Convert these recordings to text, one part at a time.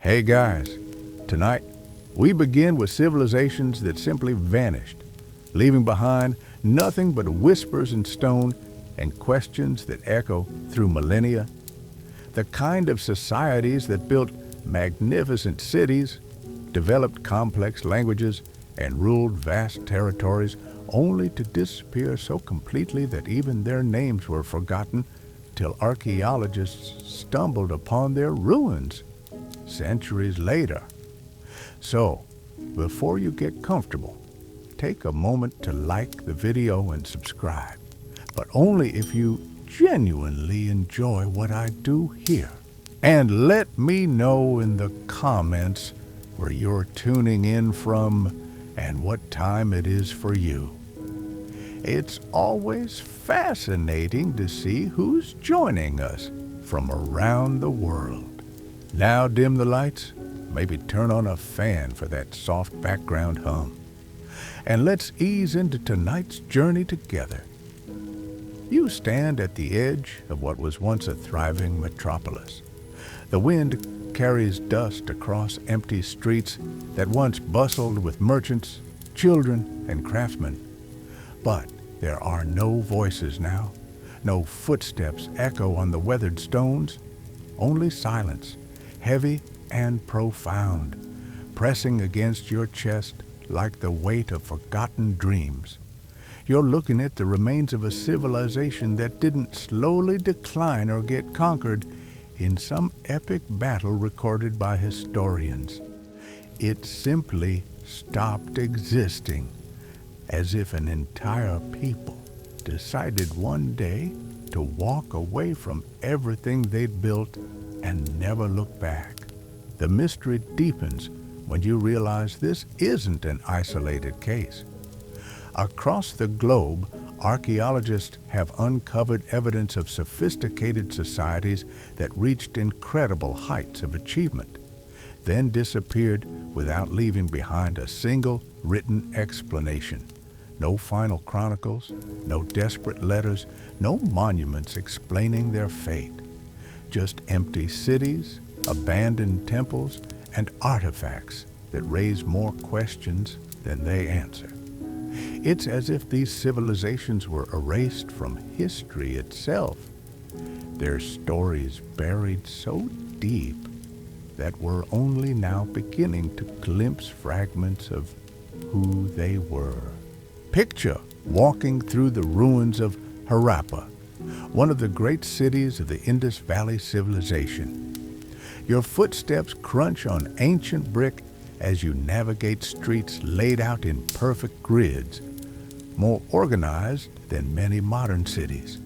Hey guys, tonight we begin with civilizations that simply vanished, leaving behind nothing but whispers in stone and questions that echo through millennia. The kind of societies that built magnificent cities, developed complex languages, and ruled vast territories only to disappear so completely that even their names were forgotten till archaeologists stumbled upon their ruins centuries later. So, before you get comfortable, take a moment to like the video and subscribe, but only if you genuinely enjoy what I do here. And let me know in the comments where you're tuning in from and what time it is for you. It's always fascinating to see who's joining us from around the world. Now dim the lights, maybe turn on a fan for that soft background hum. And let's ease into tonight's journey together. You stand at the edge of what was once a thriving metropolis. The wind carries dust across empty streets that once bustled with merchants, children, and craftsmen. But there are no voices now, no footsteps echo on the weathered stones, only silence, heavy and profound, pressing against your chest like the weight of forgotten dreams. You're looking at the remains of a civilization that didn't slowly decline or get conquered in some epic battle recorded by historians. It simply stopped existing, as if an entire people decided one day to walk away from everything they'd built and never look back. The mystery deepens when you realize this isn't an isolated case. Across the globe, archaeologists have uncovered evidence of sophisticated societies that reached incredible heights of achievement, then disappeared without leaving behind a single written explanation. No final chronicles, no desperate letters, no monuments explaining their fate. Just empty cities, abandoned temples, and artifacts that raise more questions than they answer. It's as if these civilizations were erased from history itself, their stories buried so deep that we're only now beginning to glimpse fragments of who they were. Picture walking through the ruins of Harappa, one of the great cities of the Indus Valley civilization. Your footsteps crunch on ancient brick as you navigate streets laid out in perfect grids, more organized than many modern cities.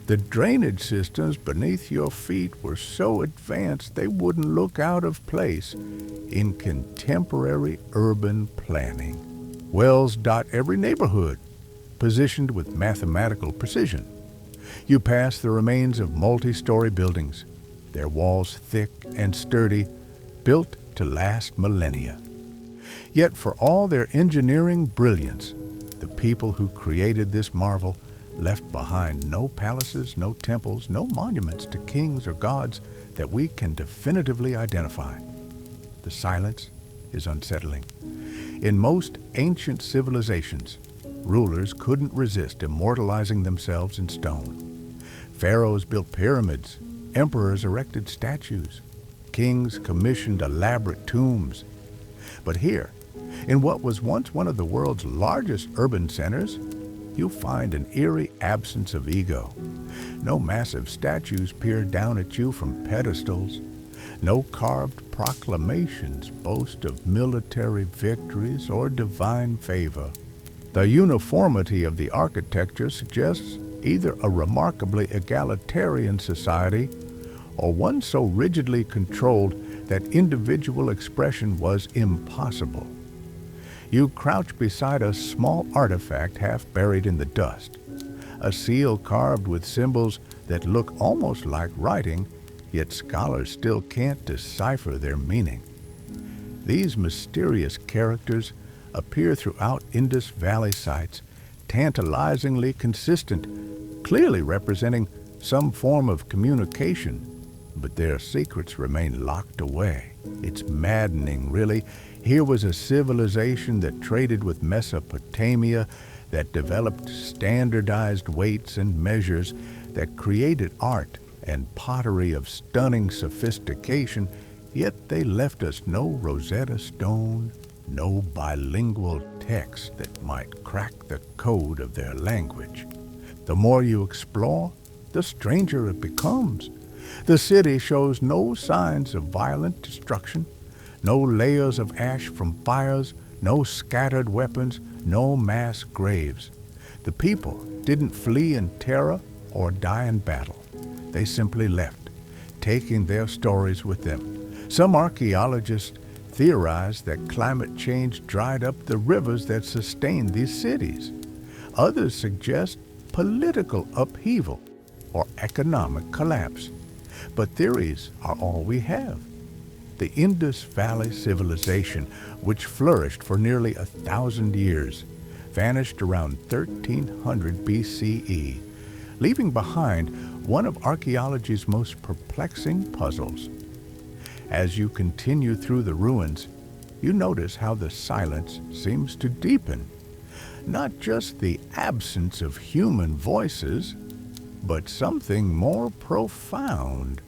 The drainage systems beneath your feet were so advanced they wouldn't look out of place in contemporary urban planning. Wells dot every neighborhood, positioned with mathematical precision. You pass the remains of multi-story buildings, their walls thick and sturdy, built to last millennia. Yet for all their engineering brilliance, the people who created this marvel left behind no palaces, no temples, no monuments to kings or gods that we can definitively identify. The silence is unsettling. In most ancient civilizations, rulers couldn't resist immortalizing themselves in stone. Pharaohs built pyramids, emperors erected statues, kings commissioned elaborate tombs. But here, in what was once one of the world's largest urban centers, you find an eerie absence of ego. No massive statues peer down at you from pedestals. No carved proclamations boast of military victories or divine favor. The uniformity of the architecture suggests either a remarkably egalitarian society or one so rigidly controlled that individual expression was impossible. You crouch beside a small artifact half buried in the dust, a seal carved with symbols that look almost like writing, yet scholars still can't decipher their meaning. These mysterious characters appear throughout Indus Valley sites, tantalizingly consistent, clearly representing some form of communication, but their secrets remain locked away. It's maddening, really. Here was a civilization that traded with Mesopotamia, that developed standardized weights and measures, that created art and pottery of stunning sophistication, yet they left us no Rosetta Stone, no bilingual text that might crack the code of their language. The more you explore, the stranger it becomes. The city shows no signs of violent destruction, no layers of ash from fires, no scattered weapons, no mass graves. The people didn't flee in terror or die in battle. They simply left, taking their stories with them. Some archaeologists theorize that climate change dried up the rivers that sustained these cities. Others suggest political upheaval or economic collapse. But theories are all we have. The Indus Valley civilization, which flourished for nearly 1,000 years, vanished around 1300 BCE, leaving behind one of archaeology's most perplexing puzzles. As you continue through the ruins, you notice how the silence seems to deepen. Not just the absence of human voices, but something more profound.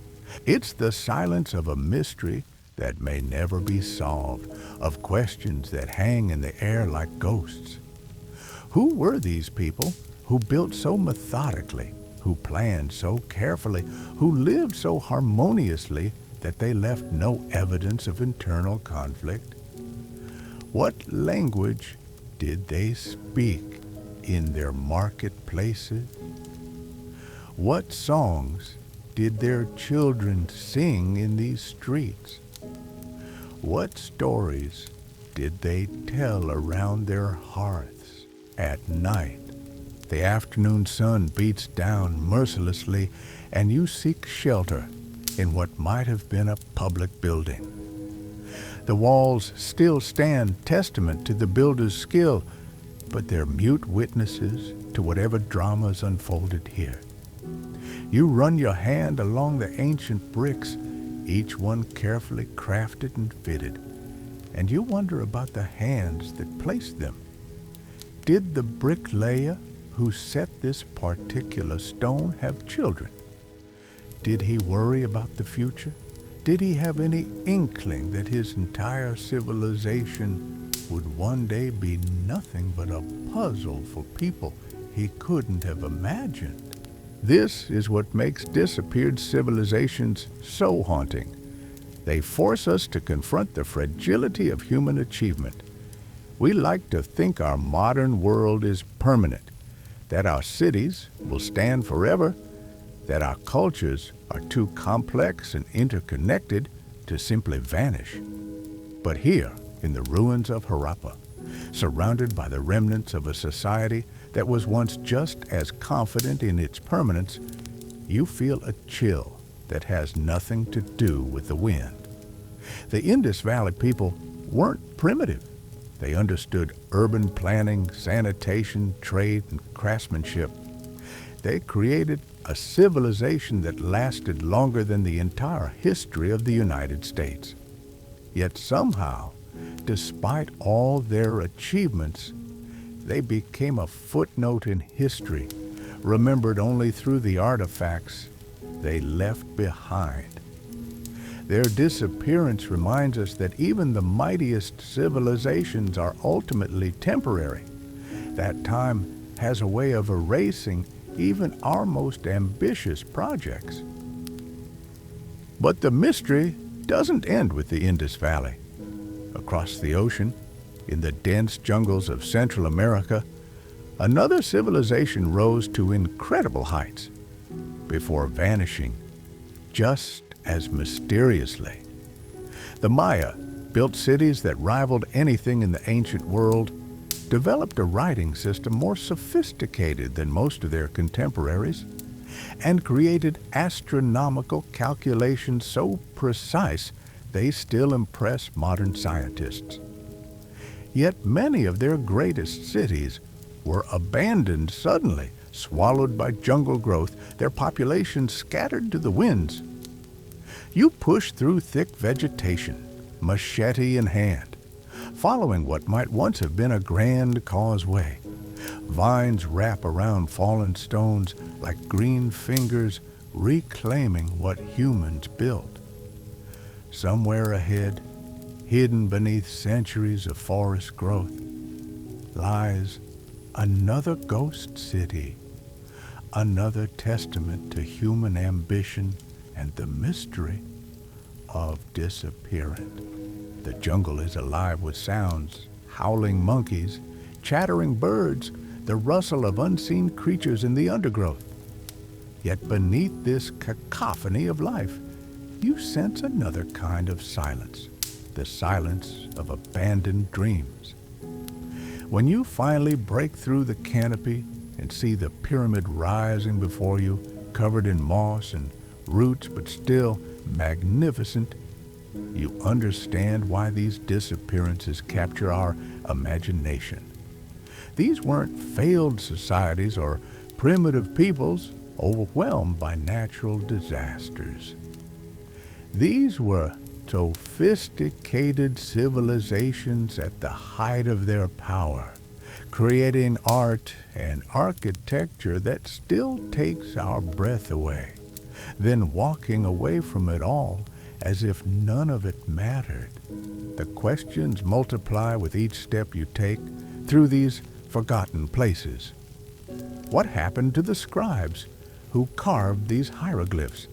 It's the silence of a mystery that may never be solved, of questions that hang in the air like ghosts. Who were these people who built so methodically, who planned so carefully, who lived so harmoniously that they left no evidence of internal conflict? What language did they speak in their marketplaces? What songs did their children sing in these streets? What stories did they tell around their hearths at night? The afternoon sun beats down mercilessly, and you seek shelter in what might have been a public building. The walls still stand testament to the builder's skill, but they're mute witnesses to whatever dramas unfolded here. You run your hand along the ancient bricks, each one carefully crafted and fitted, and you wonder about the hands that placed them. Did the bricklayer who set this particular stone have children? Did he worry about the future? Did he have any inkling that his entire civilization would one day be nothing but a puzzle for people he couldn't have imagined? This is what makes disappeared civilizations so haunting. They force us to confront the fragility of human achievement. We like to think our modern world is permanent, that our cities will stand forever, that our cultures are too complex and interconnected to simply vanish. But here, in the ruins of Harappa, surrounded by the remnants of a society that was once just as confident in its permanence, you feel a chill that has nothing to do with the wind. The Indus Valley people weren't primitive. They understood urban planning, sanitation, trade, and craftsmanship. They created a civilization that lasted longer than the entire history of the United States. Yet somehow, despite all their achievements, they became a footnote in history, remembered only through the artifacts they left behind. Their disappearance reminds us that even the mightiest civilizations are ultimately temporary. That time has a way of erasing even our most ambitious projects. But the mystery doesn't end with the Indus Valley. Across the ocean, in the dense jungles of Central America, another civilization rose to incredible heights before vanishing just as mysteriously. The Maya built cities that rivaled anything in the ancient world, developed a writing system more sophisticated than most of their contemporaries, and created astronomical calculations so precise they still impress modern scientists. Yet many of their greatest cities were abandoned suddenly, swallowed by jungle growth, their populations scattered to the winds. You push through thick vegetation, machete in hand, following what might once have been a grand causeway. Vines wrap around fallen stones like green fingers reclaiming what humans built. Somewhere ahead, hidden beneath centuries of forest growth, lies another ghost city, another testament to human ambition and the mystery of disappearance. The jungle is alive with sounds, howling monkeys, chattering birds, the rustle of unseen creatures in the undergrowth. Yet beneath this cacophony of life, you sense another kind of silence, the silence of abandoned dreams. When you finally break through the canopy and see the pyramid rising before you, covered in moss and roots but still magnificent, you understand why these disappearances capture our imagination. These weren't failed societies or primitive peoples overwhelmed by natural disasters. These were sophisticated civilizations at the height of their power, creating art and architecture that still takes our breath away, then walking away from it all as if none of it mattered. The questions multiply with each step you take through these forgotten places. What happened to the scribes who carved these hieroglyphs?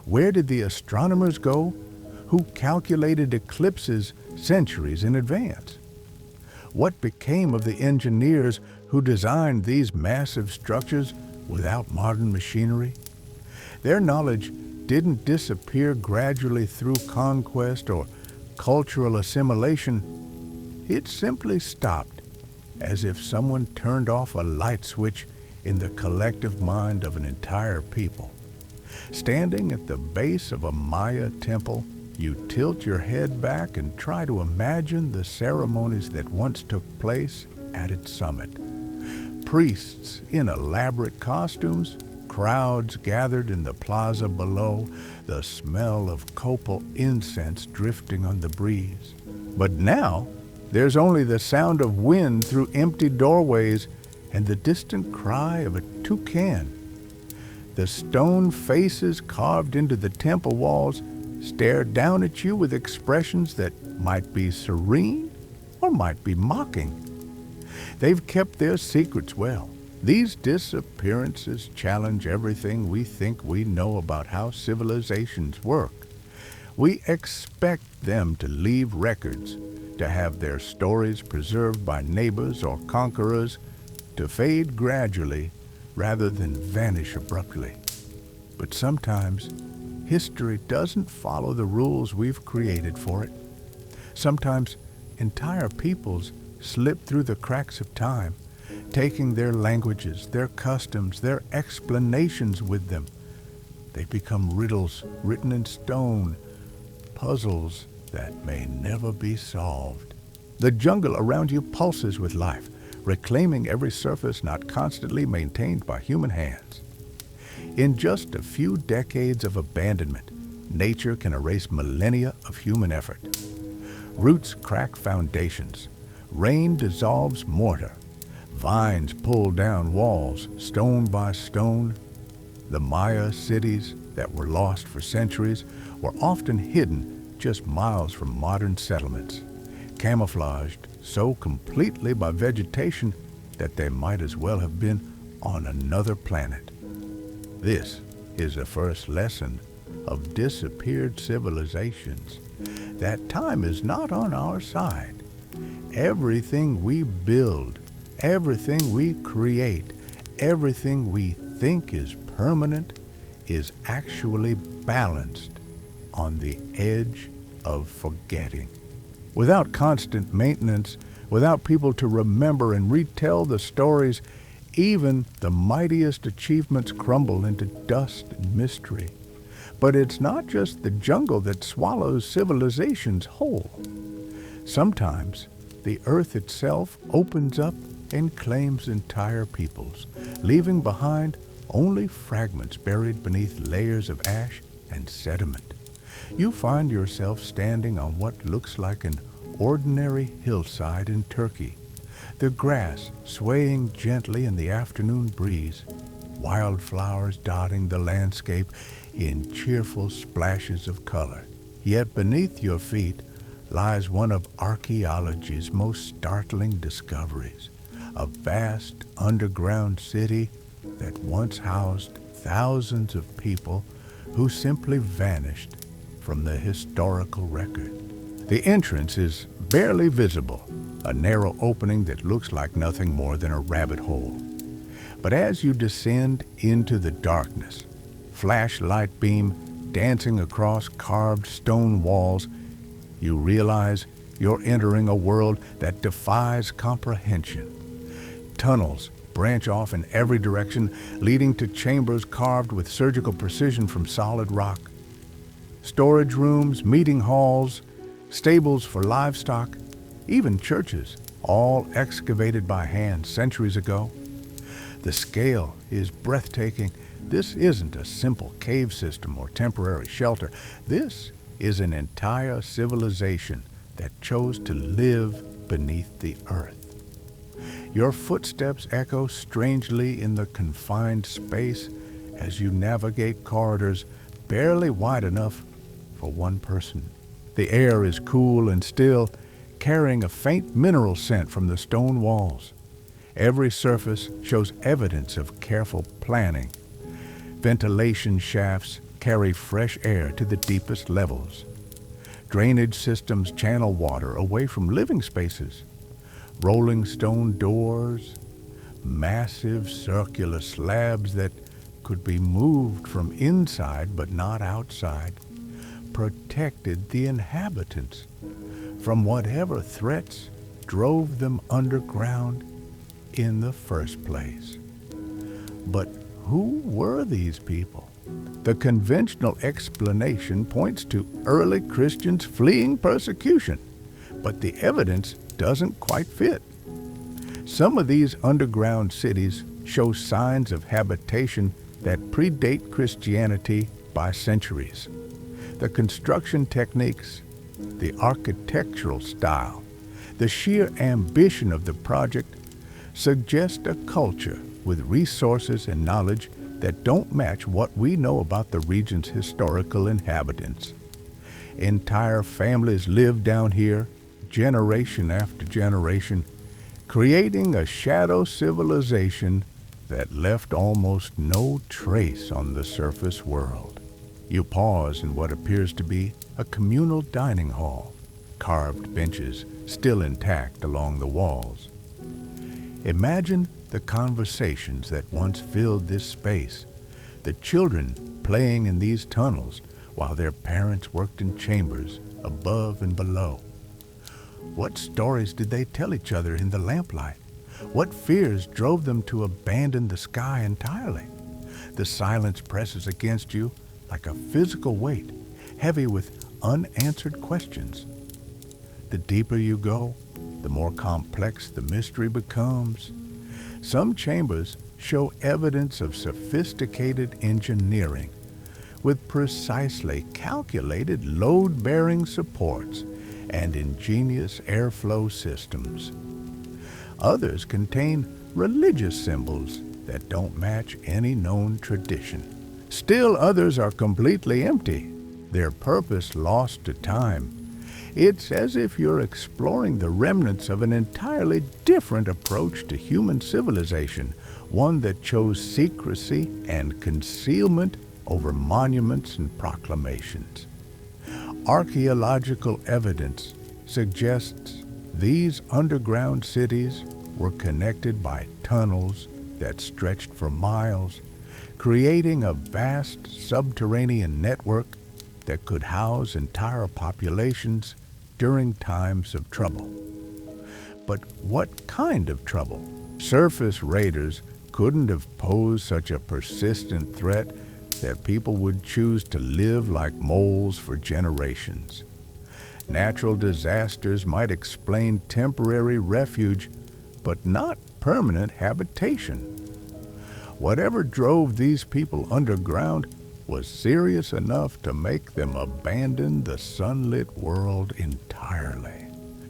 Where did the astronomers go who calculated eclipses centuries in advance? What became of the engineers who designed these massive structures without modern machinery? Their knowledge didn't disappear gradually through conquest or cultural assimilation. It simply stopped, as if someone turned off a light switch in the collective mind of an entire people. Standing at the base of a Maya temple, you tilt your head back and try to imagine the ceremonies that once took place at its summit. Priests in elaborate costumes, crowds gathered in the plaza below, the smell of copal incense drifting on the breeze. But now, there's only the sound of wind through empty doorways and the distant cry of a toucan. The stone faces carved into the temple walls stare down at you with expressions that might be serene or might be mocking. They've kept their secrets well. These disappearances challenge everything we think we know about how civilizations work. We expect them to leave records, to have their stories preserved by neighbors or conquerors, to fade gradually rather than vanish abruptly. But sometimes history doesn't follow the rules we've created for it. Sometimes entire peoples slip through the cracks of time, taking their languages, their customs, their explanations with them. They become riddles written in stone, puzzles that may never be solved. The jungle around you pulses with life, reclaiming every surface not constantly maintained by human hands. In just a few decades of abandonment, nature can erase millennia of human effort. Roots crack foundations, rain dissolves mortar, vines pull down walls, stone by stone. The Maya cities that were lost for centuries were often hidden just miles from modern settlements, camouflaged so completely by vegetation that they might as well have been on another planet. This is the first lesson of disappeared civilizations, that time is not on our side. Everything we build, everything we create, everything we think is permanent is actually balanced on the edge of forgetting. Without constant maintenance, without people to remember and retell the stories, even the mightiest achievements crumble into dust and mystery. But it's not just the jungle that swallows civilizations whole. Sometimes the earth itself opens up and claims entire peoples, leaving behind only fragments buried beneath layers of ash and sediment. You find yourself standing on what looks like an ordinary hillside in Turkey, the grass swaying gently in the afternoon breeze, wildflowers dotting the landscape in cheerful splashes of color. Yet beneath your feet lies one of archaeology's most startling discoveries, a vast underground city that once housed thousands of people who simply vanished from the historical record. The entrance is barely visible, a narrow opening that looks like nothing more than a rabbit hole. But as you descend into the darkness, flashlight beam dancing across carved stone walls, you realize you're entering a world that defies comprehension. Tunnels branch off in every direction, leading to chambers carved with surgical precision from solid rock. Storage rooms, meeting halls, stables for livestock, even churches, all excavated by hand centuries ago. The scale is breathtaking. This isn't a simple cave system or temporary shelter. This is an entire civilization that chose to live beneath the earth. Your footsteps echo strangely in the confined space as you navigate corridors barely wide enough for one person. The air is cool and still, carrying a faint mineral scent from the stone walls. Every surface shows evidence of careful planning. Ventilation shafts carry fresh air to the deepest levels. Drainage systems channel water away from living spaces. Rolling stone doors, massive circular slabs that could be moved from inside but not outside, protected the inhabitants from whatever threats drove them underground in the first place. But who were these people? The conventional explanation points to early Christians fleeing persecution, but the evidence doesn't quite fit. Some of these underground cities show signs of habitation that predate Christianity by centuries. The construction techniques, the architectural style, the sheer ambition of the project suggest a culture with resources and knowledge that don't match what we know about the region's historical inhabitants. Entire families live down here, generation after generation, creating a shadow civilization that left almost no trace on the surface world. You pause in what appears to be a communal dining hall, carved benches still intact along the walls. Imagine the conversations that once filled this space, the children playing in these tunnels while their parents worked in chambers above and below. What stories did they tell each other in the lamplight? What fears drove them to abandon the sky entirely? The silence presses against you like a physical weight, heavy with unanswered questions. The deeper you go, the more complex the mystery becomes. Some chambers show evidence of sophisticated engineering, with precisely calculated load-bearing supports and ingenious airflow systems. Others contain religious symbols that don't match any known tradition. Still others are completely empty, their purpose lost to time. It's as if you're exploring the remnants of an entirely different approach to human civilization, one that chose secrecy and concealment over monuments and proclamations. Archaeological evidence suggests these underground cities were connected by tunnels that stretched for miles, creating a vast subterranean network that could house entire populations during times of trouble. But what kind of trouble? Surface raiders couldn't have posed such a persistent threat that people would choose to live like moles for generations. Natural disasters might explain temporary refuge, but not permanent habitation. Whatever drove these people underground was serious enough to make them abandon the sunlit world entirely.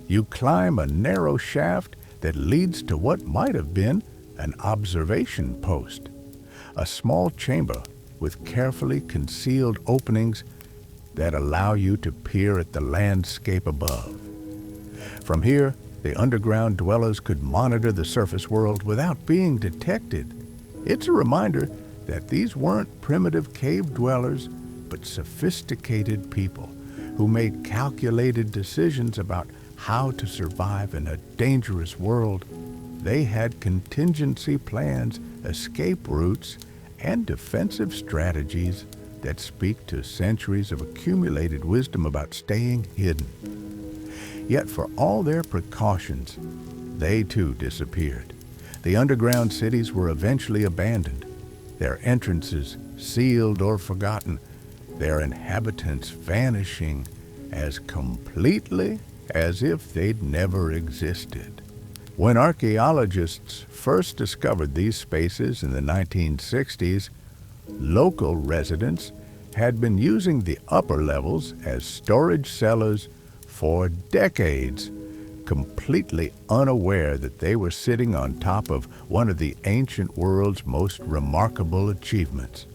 You climb a narrow shaft that leads to what might have been an observation post, a small chamber with carefully concealed openings that allow you to peer at the landscape above. From here, the underground dwellers could monitor the surface world without being detected. It's a reminder that these weren't primitive cave dwellers, but sophisticated people who made calculated decisions about how to survive in a dangerous world. They had contingency plans, escape routes, and defensive strategies that speak to centuries of accumulated wisdom about staying hidden. Yet for all their precautions, they too disappeared. The underground cities were eventually abandoned, their entrances sealed or forgotten, their inhabitants vanishing as completely as if they'd never existed. When archaeologists first discovered these spaces in the 1960s, local residents had been using the upper levels as storage cellars for decades, completely unaware that they were sitting on top of one of the ancient world's most remarkable achievements.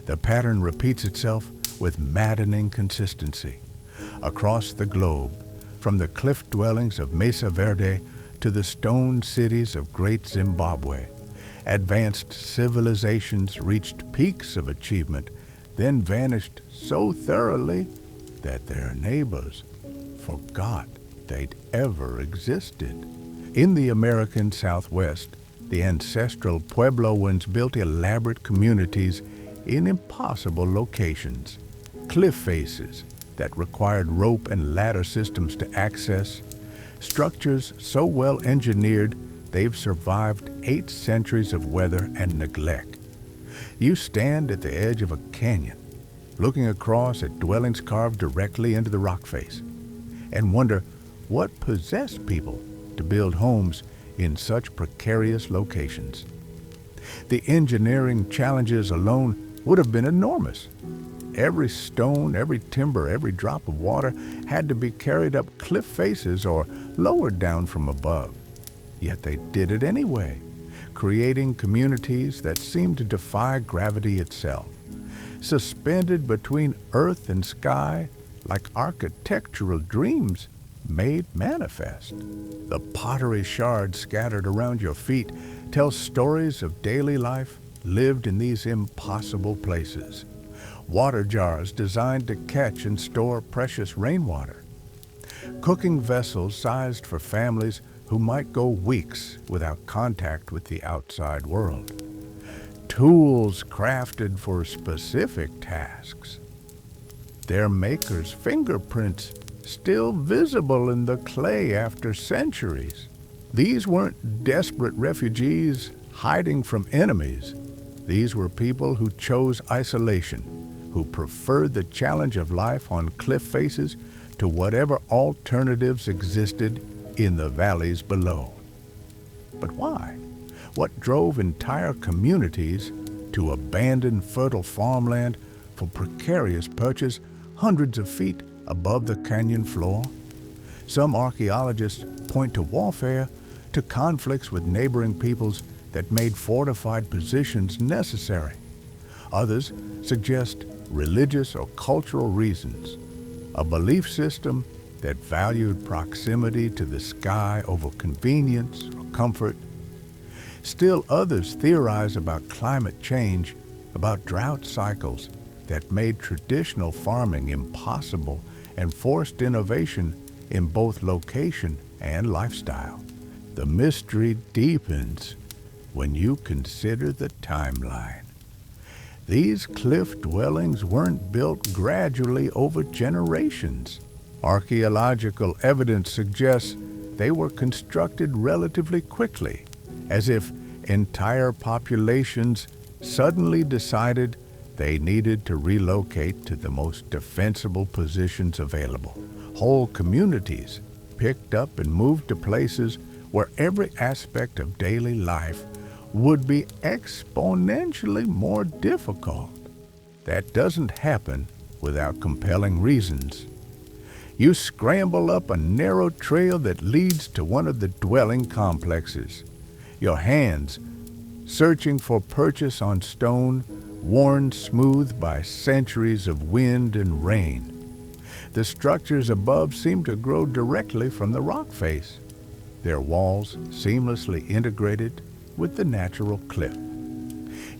The pattern repeats itself with maddening consistency. Across the globe, from the cliff dwellings of Mesa Verde to the stone cities of Great Zimbabwe, advanced civilizations reached peaks of achievement, then vanished so thoroughly that their neighbors forgot they'd ever existed. In the American Southwest, the ancestral Puebloans built elaborate communities in impossible locations, cliff faces that required rope and ladder systems to access, structures so well engineered they've survived 8 centuries of weather and neglect. You stand at the edge of a canyon, looking across at dwellings carved directly into the rock face, and wonder what possessed people to build homes in such precarious locations. The engineering challenges alone would have been enormous. Every stone, every timber, every drop of water had to be carried up cliff faces or lowered down from above. Yet they did it anyway, creating communities that seemed to defy gravity itself, suspended between earth and sky like architectural dreams made manifest. The pottery shards scattered around your feet tell stories of daily life lived in these impossible places. Water jars designed to catch and store precious rainwater. Cooking vessels sized for families who might go weeks without contact with the outside world. Tools crafted for specific tasks. Their makers' fingerprints still visible in the clay after centuries. These weren't desperate refugees hiding from enemies. These were people who chose isolation, who preferred the challenge of life on cliff faces to whatever alternatives existed in the valleys below. But why? What drove entire communities to abandon fertile farmland for precarious perches hundreds of feet above the canyon floor? Some archaeologists point to warfare, to conflicts with neighboring peoples that made fortified positions necessary. Others suggest religious or cultural reasons, a belief system that valued proximity to the sky over convenience or comfort. Still others theorize about climate change, about drought cycles that made traditional farming impossible and forced innovation in both location and lifestyle. The mystery deepens when you consider the timeline. These cliff dwellings weren't built gradually over generations. Archaeological evidence suggests they were constructed relatively quickly, as if entire populations suddenly decided they needed to relocate to the most defensible positions available. Whole communities picked up and moved to places where every aspect of daily life would be exponentially more difficult. That doesn't happen without compelling reasons. You scramble up a narrow trail that leads to one of the dwelling complexes, your hands searching for purchase on stone worn smooth by centuries of wind and rain. The structures above seem to grow directly from the rock face, their walls seamlessly integrated with the natural cliff.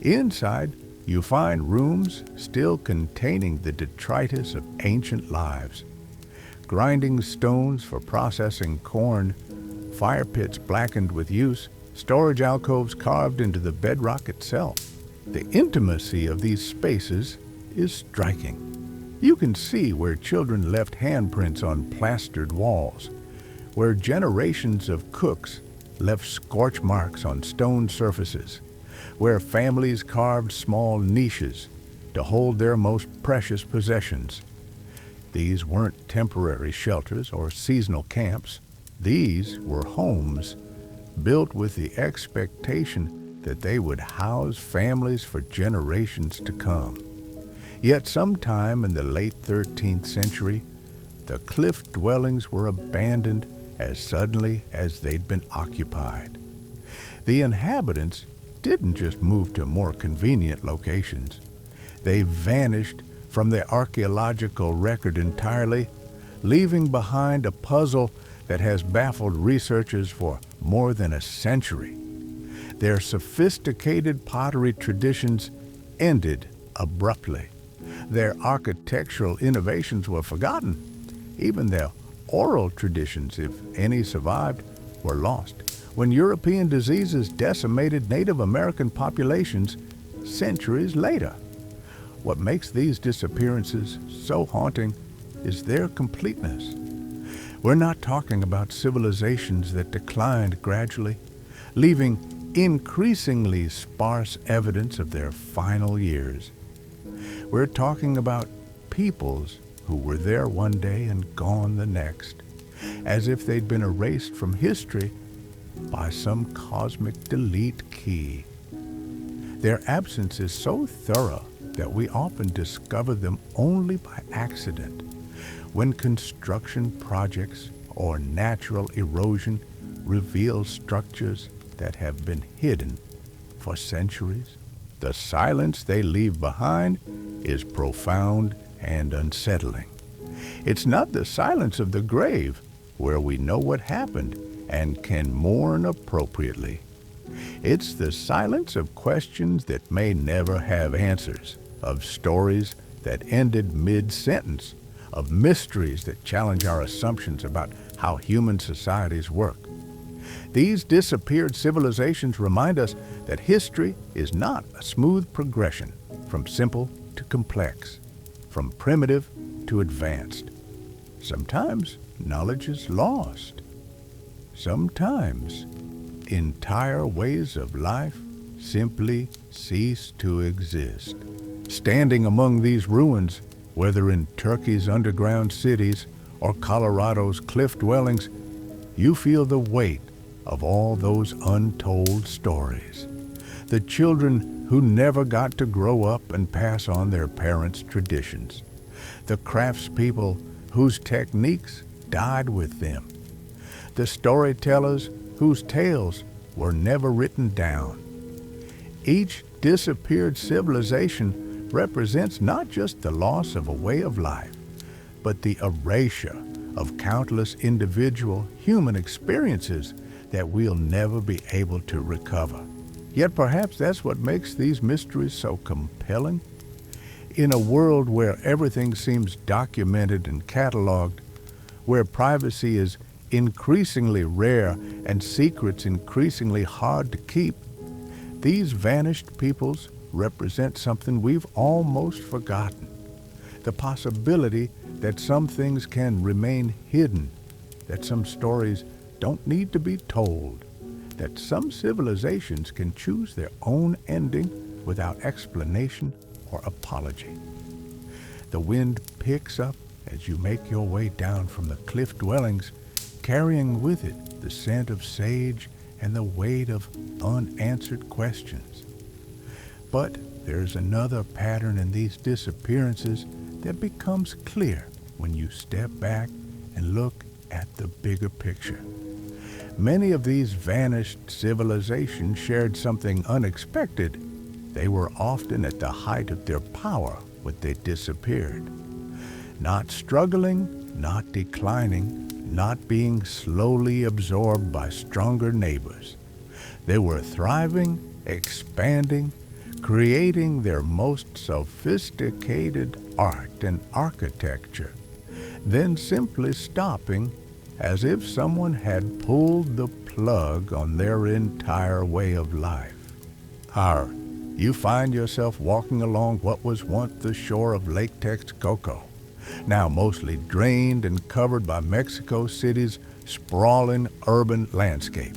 Inside, you find rooms still containing the detritus of ancient lives. Grinding stones for processing corn, fire pits blackened with use, storage alcoves carved into the bedrock itself. The intimacy of these spaces is striking. You can see where children left handprints on plastered walls, where generations of cooks left scorch marks on stone surfaces, where families carved small niches to hold their most precious possessions. These weren't temporary shelters or seasonal camps. These were homes built with the expectation that they would house families for generations to come. Yet sometime in the late 13th century, the cliff dwellings were abandoned as suddenly as they'd been occupied. The inhabitants didn't just move to more convenient locations. They vanished from the archaeological record entirely, leaving behind a puzzle that has baffled researchers for more than a century. Their sophisticated pottery traditions ended abruptly. Their architectural innovations were forgotten. Even their oral traditions, if any survived, were lost when European diseases decimated Native American populations centuries later. What makes these disappearances so haunting is their completeness. We're not talking about civilizations that declined gradually, leaving increasingly sparse evidence of their final years. We're talking about peoples who were there one day and gone the next, as if they'd been erased from history by some cosmic delete key. Their absence is so thorough that we often discover them only by accident, when construction projects or natural erosion reveal structures that have been hidden for centuries. The silence they leave behind is profound and unsettling. It's not the silence of the grave, where we know what happened and can mourn appropriately. It's the silence of questions that may never have answers, of stories that ended mid-sentence, of mysteries that challenge our assumptions about how human societies work. These disappeared civilizations remind us that history is not a smooth progression from simple to complex, from primitive to advanced. Sometimes knowledge is lost. Sometimes entire ways of life simply cease to exist. Standing among these ruins, whether in Turkey's underground cities or Colorado's cliff dwellings, you feel the weight of all those untold stories. The children who never got to grow up and pass on their parents' traditions. The craftspeople whose techniques died with them. The storytellers whose tales were never written down. Each disappeared civilization represents not just the loss of a way of life, but the erasure of countless individual human experiences that we'll never be able to recover. Yet perhaps that's what makes these mysteries so compelling. In a world where everything seems documented and cataloged, where privacy is increasingly rare and secrets increasingly hard to keep, these vanished peoples represent something we've almost forgotten. The possibility that some things can remain hidden, that some stories don't need to be told, that some civilizations can choose their own ending without explanation or apology. The wind picks up as you make your way down from the cliff dwellings, carrying with it the scent of sage and the weight of unanswered questions. But there's another pattern in these disappearances that becomes clear when you step back and look at the bigger picture. Many of these vanished civilizations shared something unexpected. They were often at the height of their power when they disappeared. Not struggling, not declining, not being slowly absorbed by stronger neighbors. They were thriving, expanding, creating their most sophisticated art and architecture, then simply stopping as if someone had pulled the plug on their entire way of life. Or you find yourself walking along what was once the shore of Lake Texcoco, now mostly drained and covered by Mexico City's sprawling urban landscape.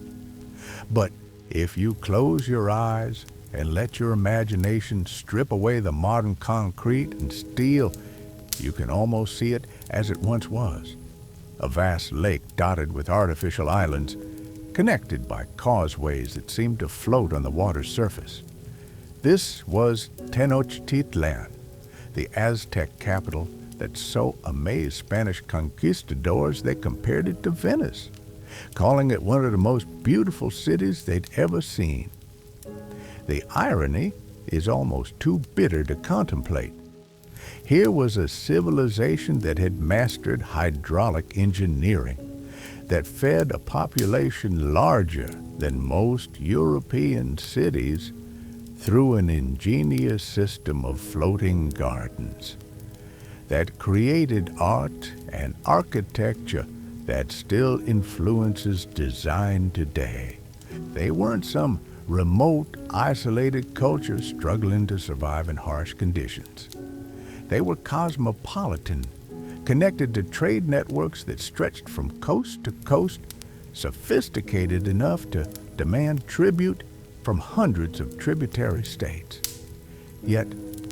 But if you close your eyes and let your imagination strip away the modern concrete and steel, you can almost see it as it once was. A vast lake dotted with artificial islands, connected by causeways that seemed to float on the water's surface. This was Tenochtitlan, the Aztec capital that so amazed Spanish conquistadors they compared it to Venice, calling it one of the most beautiful cities they'd ever seen. The irony is almost too bitter to contemplate. Here was a civilization that had mastered hydraulic engineering, that fed a population larger than most European cities through an ingenious system of floating gardens, that created art and architecture that still influences design today. They weren't some remote, isolated culture struggling to survive in harsh conditions. They were cosmopolitan, connected to trade networks that stretched from coast to coast, sophisticated enough to demand tribute from hundreds of tributary states. Yet,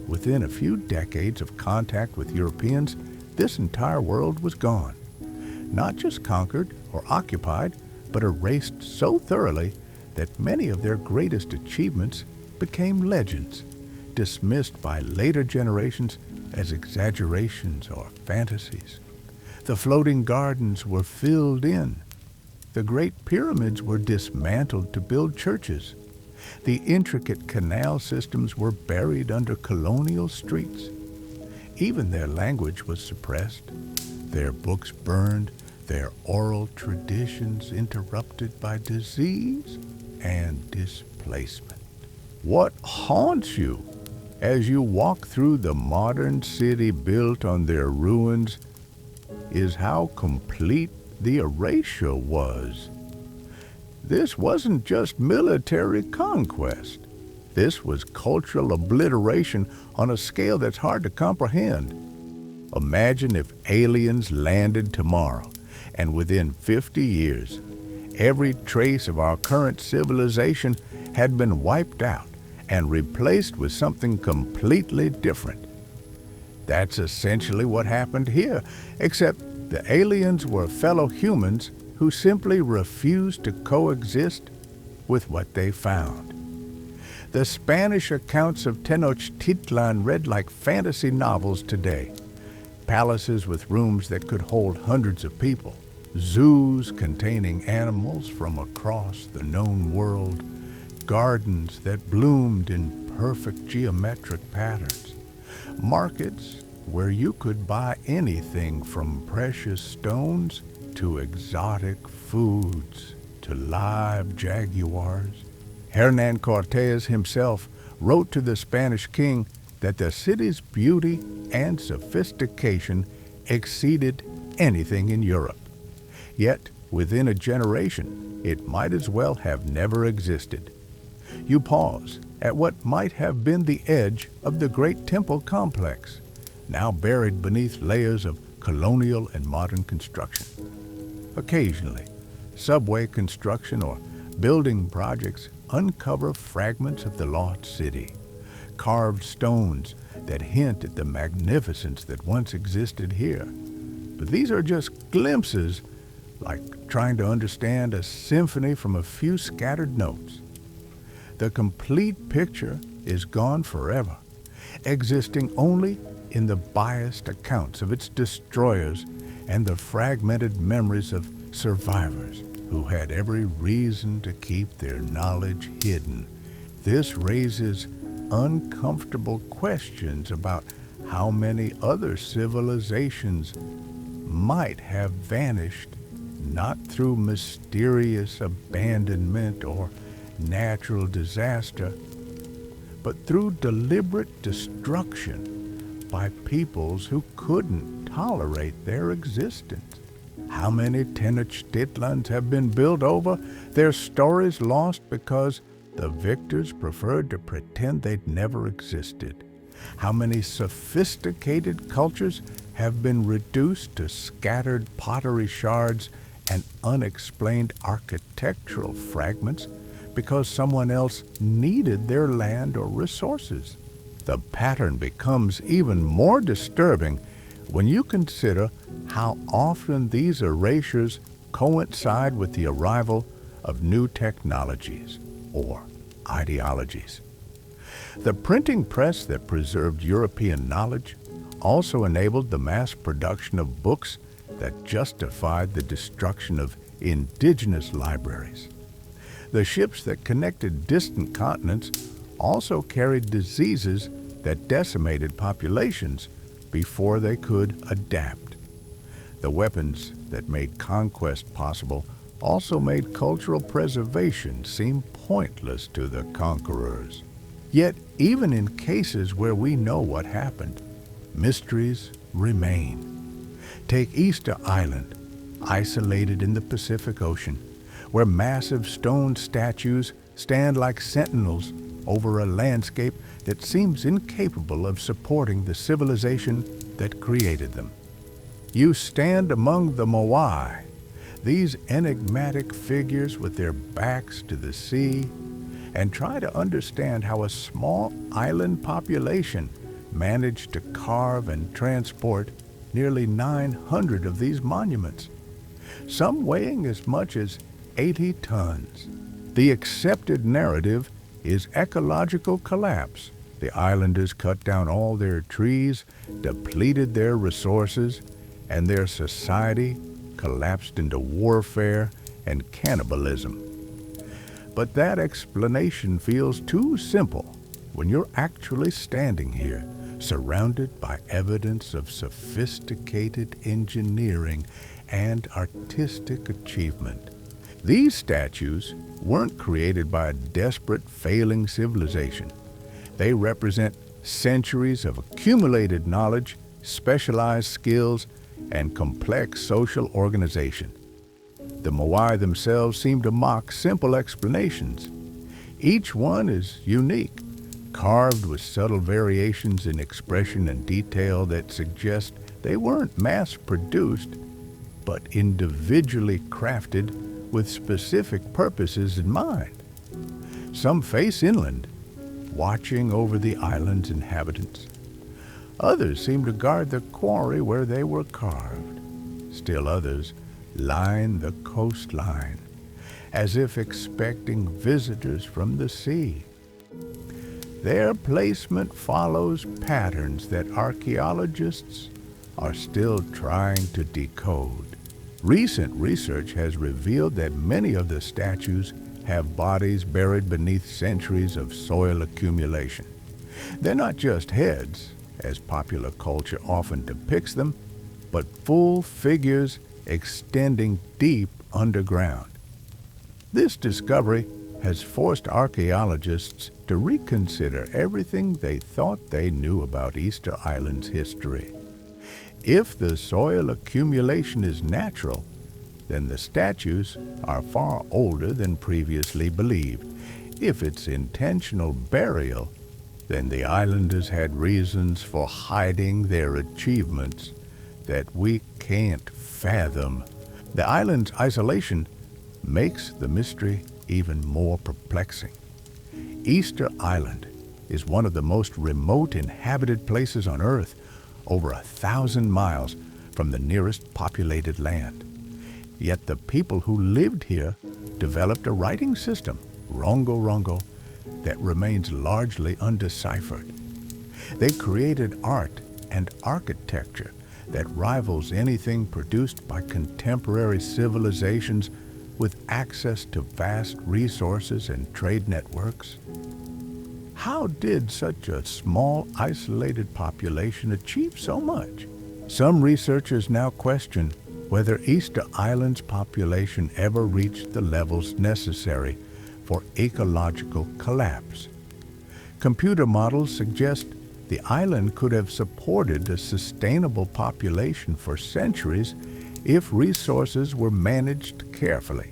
within a few decades of contact with Europeans, this entire world was gone. Not just conquered or occupied, but erased so thoroughly that many of their greatest achievements became legends, dismissed by later generations as exaggerations or fantasies. The floating gardens were filled in. The great pyramids were dismantled to build churches. The intricate canal systems were buried under colonial streets. Even their language was suppressed, their books burned, their oral traditions interrupted by disease and displacement. What haunts you as you walk through the modern city built on their ruins is how complete the erasure was. This wasn't just military conquest. This was cultural obliteration on a scale that's hard to comprehend. Imagine if aliens landed tomorrow, and within 50 years, every trace of our current civilization had been wiped out and replaced with something completely different. That's essentially what happened here, except the aliens were fellow humans who simply refused to coexist with what they found. The Spanish accounts of Tenochtitlan read like fantasy novels today. Palaces with rooms that could hold hundreds of people, zoos containing animals from across the known world, gardens that bloomed in perfect geometric patterns, markets where you could buy anything from precious stones to exotic foods to live jaguars. Hernan Cortés himself wrote to the Spanish king that the city's beauty and sophistication exceeded anything in Europe. Yet, within a generation, it might as well have never existed. You pause at what might have been the edge of the great temple complex, now buried beneath layers of colonial and modern construction. Occasionally, subway construction or building projects uncover fragments of the lost city, carved stones that hint at the magnificence that once existed here. But these are just glimpses, like trying to understand a symphony from a few scattered notes. The complete picture is gone forever, existing only in the biased accounts of its destroyers and the fragmented memories of survivors who had every reason to keep their knowledge hidden. This raises uncomfortable questions about how many other civilizations might have vanished, not through mysterious abandonment or natural disaster, but through deliberate destruction by peoples who couldn't tolerate their existence. How many Tenochtitlan's have been built over, their stories lost because the victors preferred to pretend they'd never existed? How many sophisticated cultures have been reduced to scattered pottery shards and unexplained architectural fragments because someone else needed their land or resources? The pattern becomes even more disturbing when you consider how often these erasures coincide with the arrival of new technologies or ideologies. The printing press that preserved European knowledge also enabled the mass production of books that justified the destruction of indigenous libraries. The ships that connected distant continents also carried diseases that decimated populations before they could adapt. The weapons that made conquest possible also made cultural preservation seem pointless to the conquerors. Yet, even in cases where we know what happened, mysteries remain. Take Easter Island, isolated in the Pacific Ocean, where massive stone statues stand like sentinels over a landscape that seems incapable of supporting the civilization that created them. You stand among the Moai, these enigmatic figures with their backs to the sea, and try to understand how a small island population managed to carve and transport nearly 900 of these monuments, some weighing as much as 80 tons. The accepted narrative is ecological collapse. The islanders cut down all their trees, depleted their resources, and their society collapsed into warfare and cannibalism. But that explanation feels too simple when you're actually standing here, surrounded by evidence of sophisticated engineering and artistic achievement. These statues weren't created by a desperate, failing civilization. They represent centuries of accumulated knowledge, specialized skills, and complex social organization. The Moai themselves seem to mock simple explanations. Each one is unique, carved with subtle variations in expression and detail that suggest they weren't mass-produced, but individually crafted with specific purposes in mind. Some face inland, watching over the island's inhabitants. Others seem to guard the quarry where they were carved. Still others line the coastline, as if expecting visitors from the sea. Their placement follows patterns that archaeologists are still trying to decode. Recent research has revealed that many of the statues have bodies buried beneath centuries of soil accumulation. They're not just heads, as popular culture often depicts them, but full figures extending deep underground. This discovery has forced archaeologists to reconsider everything they thought they knew about Easter Island's history. If the soil accumulation is natural, then the statues are far older than previously believed. If it's intentional burial, then the islanders had reasons for hiding their achievements that we can't fathom. The island's isolation makes the mystery even more perplexing. Easter Island is one of the most remote inhabited places on Earth, over 1,000 miles from the nearest populated land. Yet the people who lived here developed a writing system, Rongo Rongo, that remains largely undeciphered. They created art and architecture that rivals anything produced by contemporary civilizations with access to vast resources and trade networks. How did such a small, isolated population achieve so much? Some researchers now question whether Easter Island's population ever reached the levels necessary for ecological collapse. Computer models suggest the island could have supported a sustainable population for centuries if resources were managed carefully.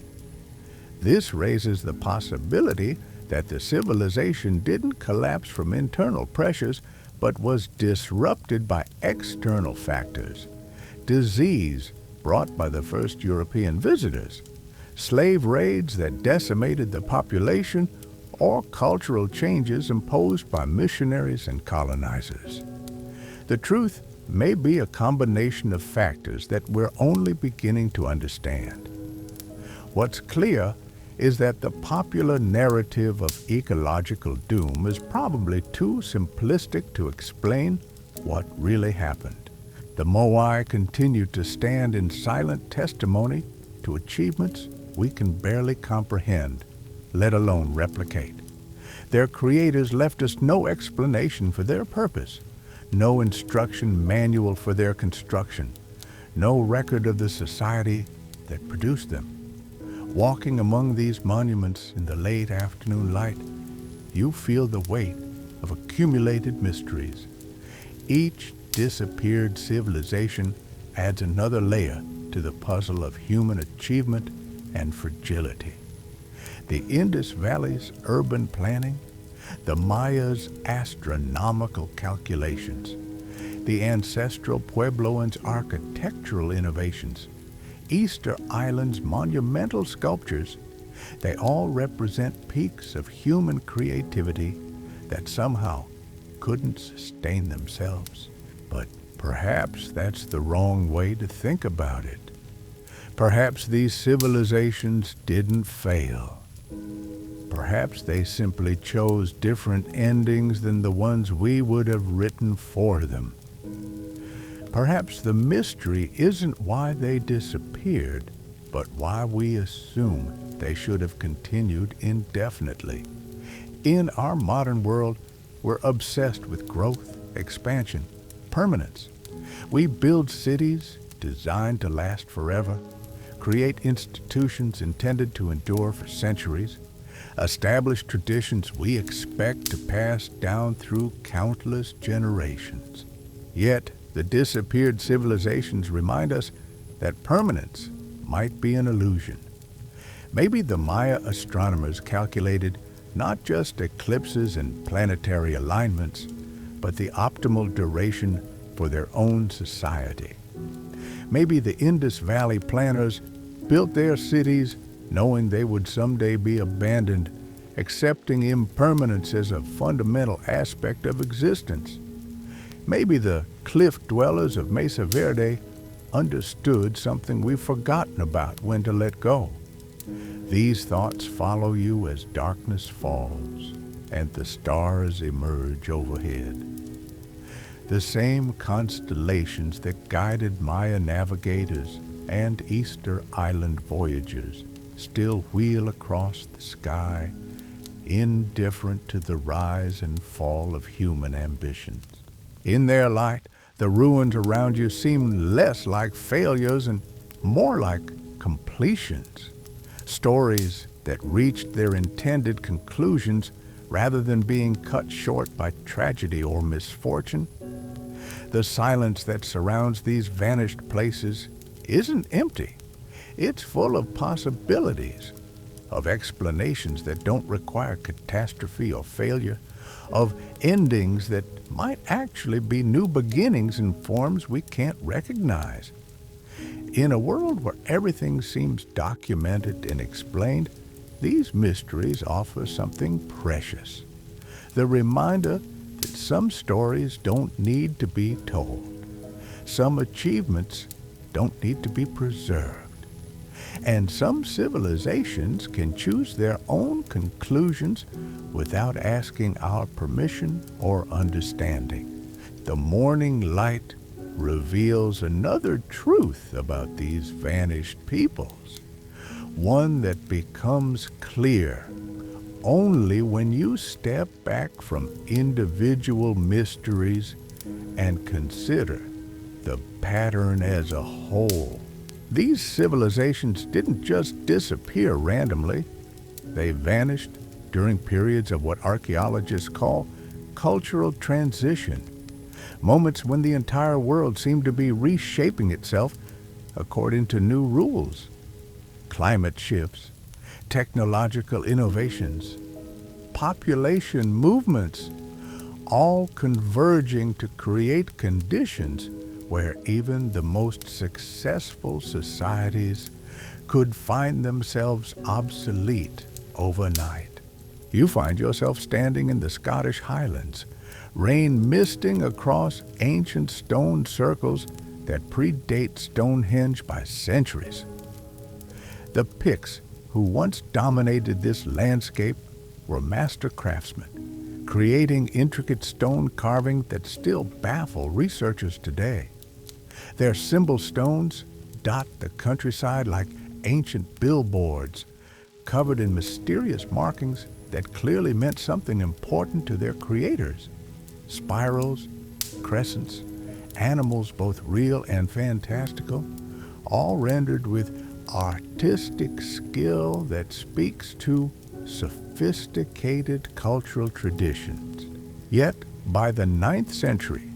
This raises the possibility that the civilization didn't collapse from internal pressures, but was disrupted by external factors. Disease brought by the first European visitors, slave raids that decimated the population, or cultural changes imposed by missionaries and colonizers. The truth may be a combination of factors that we're only beginning to understand. What's clear is that the popular narrative of ecological doom is probably too simplistic to explain what really happened. The Moai continue to stand in silent testimony to achievements we can barely comprehend, let alone replicate. Their creators left us no explanation for their purpose, no instruction manual for their construction, no record of the society that produced them. Walking among these monuments in the late afternoon light, you feel the weight of accumulated mysteries. Each disappeared civilization adds another layer to the puzzle of human achievement and fragility. The Indus Valley's urban planning, the Mayas' astronomical calculations, the ancestral Puebloans' architectural innovations, Easter Island's monumental sculptures, they all represent peaks of human creativity that somehow couldn't sustain themselves. But perhaps that's the wrong way to think about it. Perhaps these civilizations didn't fail. Perhaps they simply chose different endings than the ones we would have written for them. Perhaps the mystery isn't why they disappeared, but why we assume they should have continued indefinitely. In our modern world, we're obsessed with growth, expansion, permanence. We build cities designed to last forever, create institutions intended to endure for centuries, establish traditions we expect to pass down through countless generations. Yet, the disappeared civilizations remind us that permanence might be an illusion. Maybe the Maya astronomers calculated not just eclipses and planetary alignments, but the optimal duration for their own society. Maybe the Indus Valley planners built their cities knowing they would someday be abandoned, accepting impermanence as a fundamental aspect of existence. Maybe the cliff dwellers of Mesa Verde understood something we've forgotten about when to let go. These thoughts follow you as darkness falls and the stars emerge overhead. The same constellations that guided Maya navigators and Easter Island voyagers still wheel across the sky, indifferent to the rise and fall of human ambitions. In their light, the ruins around you seem less like failures and more like completions. Stories that reached their intended conclusions rather than being cut short by tragedy or misfortune. The silence that surrounds these vanished places isn't empty. It's full of possibilities, of explanations that don't require catastrophe or failure, of endings that might actually be new beginnings in forms we can't recognize. In a world where everything seems documented and explained, these mysteries offer something precious. The reminder that some stories don't need to be told. Some achievements don't need to be preserved. And some civilizations can choose their own conclusions without asking our permission or understanding. The morning light reveals another truth about these vanished peoples, one that becomes clear only when you step back from individual mysteries and consider the pattern as a whole. These civilizations didn't just disappear randomly. They vanished during periods of what archaeologists call cultural transition, moments when the entire world seemed to be reshaping itself according to new rules. Climate shifts, technological innovations, population movements, all converging to create conditions where even the most successful societies could find themselves obsolete overnight. You find yourself standing in the Scottish Highlands, rain misting across ancient stone circles that predate Stonehenge by centuries. The Picts, who once dominated this landscape, were master craftsmen, creating intricate stone carving that still baffle researchers today. Their symbol stones dot the countryside like ancient billboards, covered in mysterious markings that clearly meant something important to their creators. Spirals, crescents, animals both real and fantastical, all rendered with artistic skill that speaks to sophisticated cultural traditions. Yet, by the 9th century,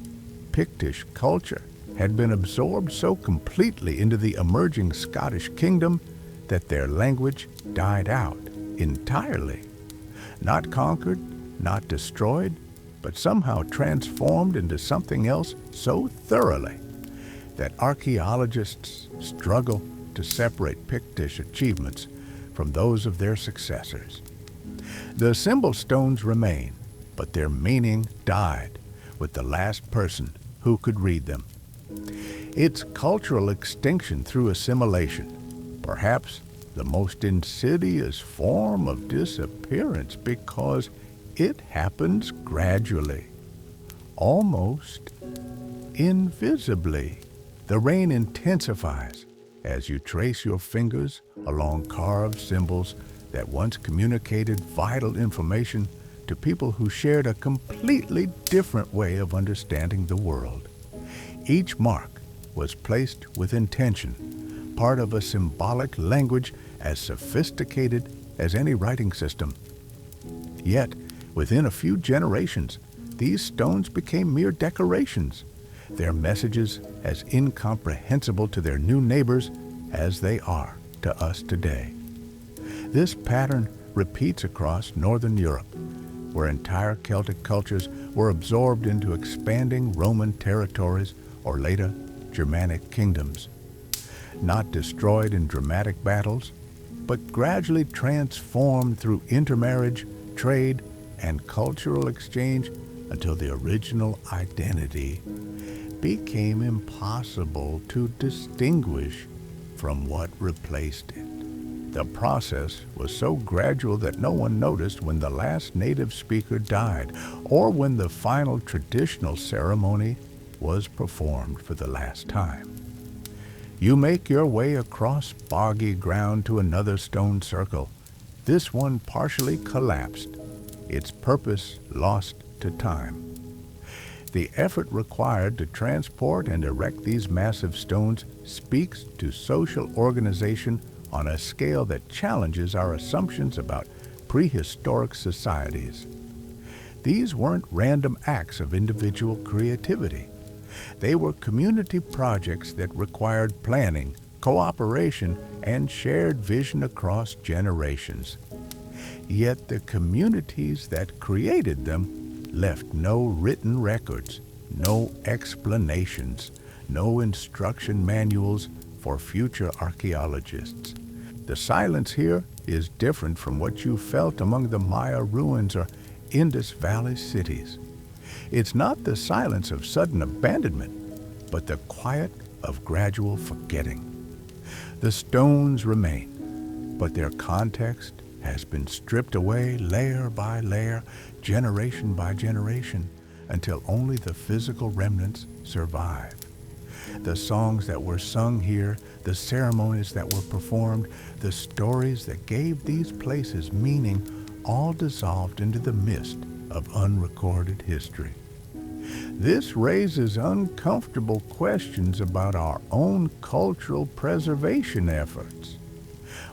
Pictish culture had been absorbed so completely into the emerging Scottish kingdom that their language died out entirely. Not conquered, not destroyed, but somehow transformed into something else so thoroughly that archaeologists struggle to separate Pictish achievements from those of their successors. The symbol stones remain, but their meaning died with the last person who could read them. It's cultural extinction through assimilation, perhaps the most insidious form of disappearance because it happens gradually, almost invisibly. The rain intensifies as you trace your fingers along carved symbols that once communicated vital information to people who shared a completely different way of understanding the world. Each mark was placed with intention, part of a symbolic language as sophisticated as any writing system. Yet, within a few generations, these stones became mere decorations, their messages as incomprehensible to their new neighbors as they are to us today. This pattern repeats across Northern Europe, where entire Celtic cultures were absorbed into expanding Roman territories or later Germanic kingdoms, not destroyed in dramatic battles, but gradually transformed through intermarriage, trade, and cultural exchange until the original identity became impossible to distinguish from what replaced it. The process was so gradual that no one noticed when the last native speaker died or when the final traditional ceremony was performed for the last time. You make your way across boggy ground to another stone circle, this one partially collapsed, its purpose lost to time. The effort required to transport and erect these massive stones speaks to social organization on a scale that challenges our assumptions about prehistoric societies. These weren't random acts of individual creativity. They were community projects that required planning, cooperation, and shared vision across generations. Yet the communities that created them left no written records, no explanations, no instruction manuals for future archaeologists. The silence here is different from what you felt among the Maya ruins or Indus Valley cities. It's not the silence of sudden abandonment, but the quiet of gradual forgetting. The stones remain, but their context has been stripped away layer by layer, generation by generation, until only the physical remnants survive. The songs that were sung here, the ceremonies that were performed, the stories that gave these places meaning, all dissolved into the mist of unrecorded history. This raises uncomfortable questions about our own cultural preservation efforts.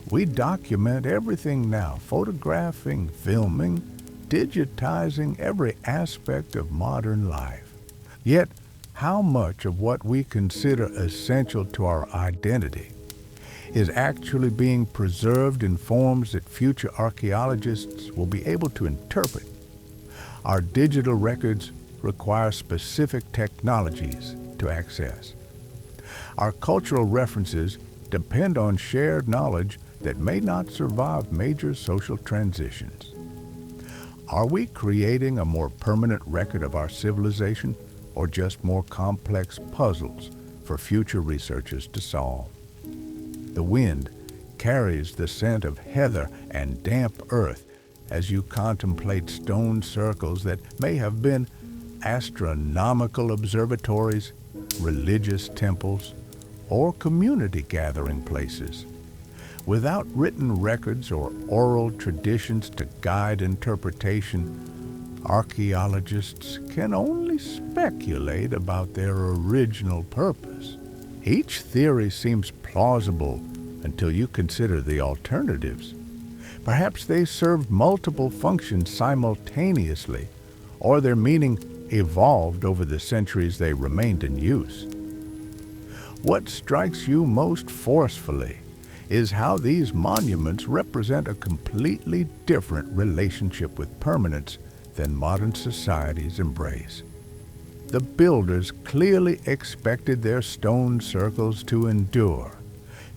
We document everything now, photographing, filming, digitizing every aspect of modern life. Yet, how much of what we consider essential to our identity is actually being preserved in forms that future archaeologists will be able to interpret? Our digital records require specific technologies to access. Our cultural references depend on shared knowledge that may not survive major social transitions. Are we creating a more permanent record of our civilization, or just more complex puzzles for future researchers to solve? The wind carries the scent of heather and damp earth as you contemplate stone circles that may have been astronomical observatories, religious temples, or community gathering places. Without written records or oral traditions to guide interpretation, archaeologists can only speculate about their original purpose. Each theory seems plausible until you consider the alternatives. Perhaps they served multiple functions simultaneously, or their meaning evolved over the centuries they remained in use. What strikes you most forcefully is how these monuments represent a completely different relationship with permanence than modern societies embrace. The builders clearly expected their stone circles to endure,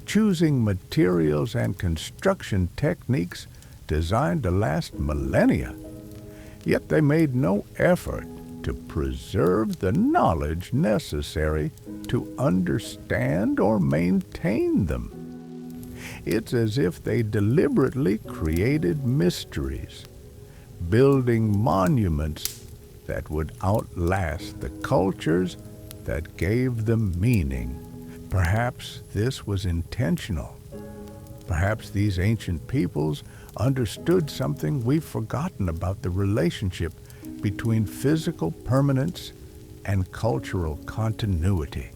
choosing materials and construction techniques designed to last millennia. Yet they made no effort to preserve the knowledge necessary to understand or maintain them. It's as if they deliberately created mysteries, building monuments that would outlast the cultures that gave them meaning. Perhaps this was intentional. Perhaps these ancient peoples understood something we've forgotten about the relationship between physical permanence and cultural continuity.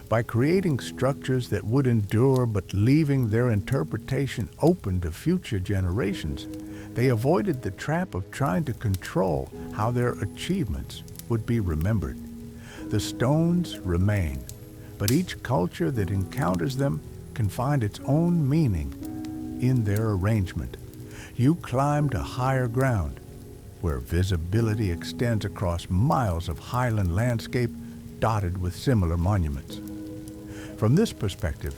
By creating structures that would endure but leaving their interpretation open to future generations, they avoided the trap of trying to control how their achievements would be remembered. The stones remain, but each culture that encounters them can find its own meaning in their arrangement. You climb to higher ground, where visibility extends across miles of highland landscape dotted with similar monuments. From this perspective,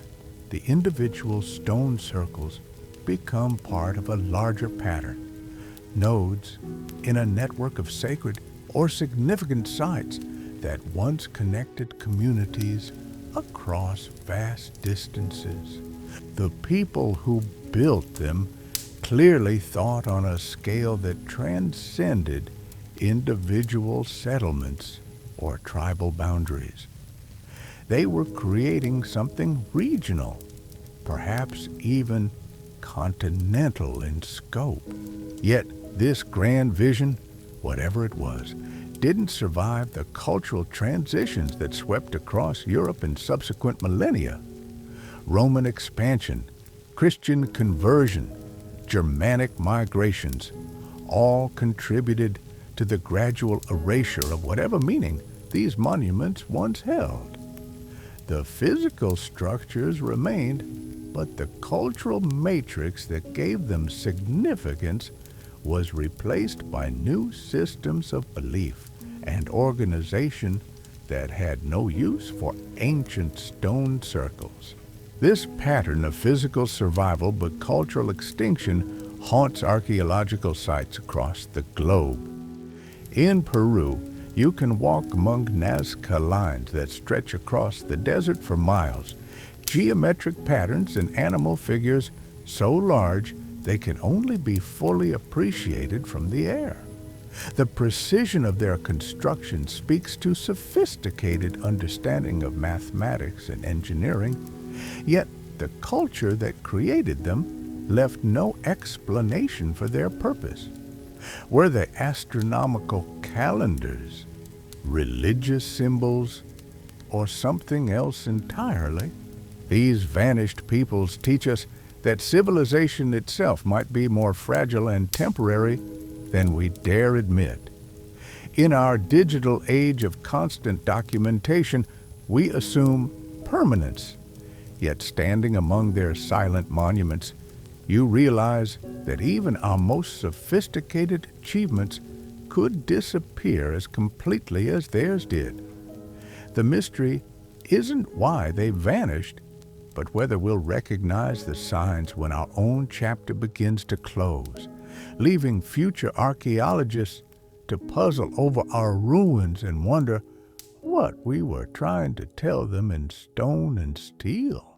the individual stone circles become part of a larger pattern, nodes in a network of sacred or significant sites that once connected communities across vast distances. The people who built them clearly thought on a scale that transcended individual settlements or tribal boundaries. They were creating something regional, perhaps even continental in scope. Yet this grand vision, whatever it was, didn't survive the cultural transitions that swept across Europe in subsequent millennia. Roman expansion, Christian conversion, Germanic migrations, all contributed to the gradual erasure of whatever meaning these monuments once held. The physical structures remained, but the cultural matrix that gave them significance was replaced by new systems of belief and organization that had no use for ancient stone circles. This pattern of physical survival but cultural extinction haunts archaeological sites across the globe. In Peru, you can walk among Nazca lines that stretch across the desert for miles, geometric patterns and animal figures so large they can only be fully appreciated from the air. The precision of their construction speaks to sophisticated understanding of mathematics and engineering, yet the culture that created them left no explanation for their purpose. Were they astronomical calendars, religious symbols, or something else entirely? These vanished peoples teach us that civilization itself might be more fragile and temporary than we dare admit. In our digital age of constant documentation, we assume permanence. Yet standing among their silent monuments, you realize that even our most sophisticated achievements could disappear as completely as theirs did. The mystery isn't why they vanished, but whether we'll recognize the signs when our own chapter begins to close, leaving future archaeologists to puzzle over our ruins and wonder what we were trying to tell them in stone and steel.